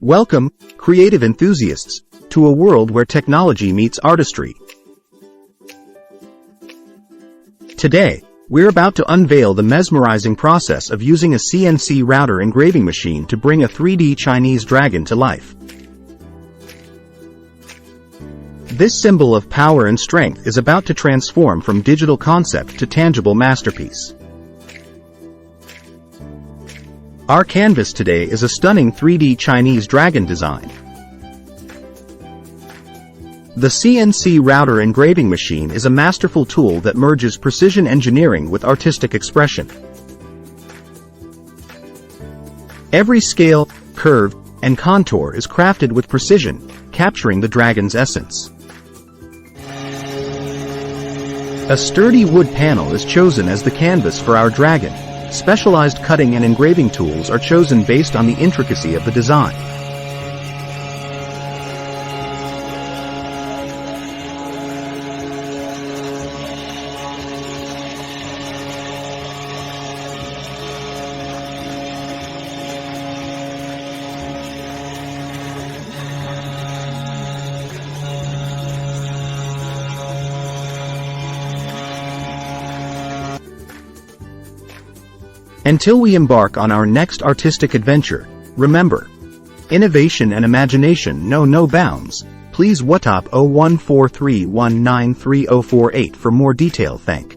Welcome, creative enthusiasts, to a world where technology meets artistry. Today, we're about to unveil the mesmerizing process of using a CNC router engraving machine to bring a 3D Chinese dragon to life. This symbol of power and strength is about to transform from digital concept to tangible masterpiece. Our canvas today is a stunning 3D Chinese dragon design. The CNC router engraving machine is a masterful tool that merges precision engineering with artistic expression. Every scale, curve, and contour is crafted with precision, capturing the dragon's essence. A sturdy wood panel is chosen as the canvas for our dragon. Specialized cutting and engraving tools are chosen based on the intricacy of the design. Until we embark on our next artistic adventure, remember, innovation and imagination know no bounds. Please WhatsApp 0143193048 for more detail. Thank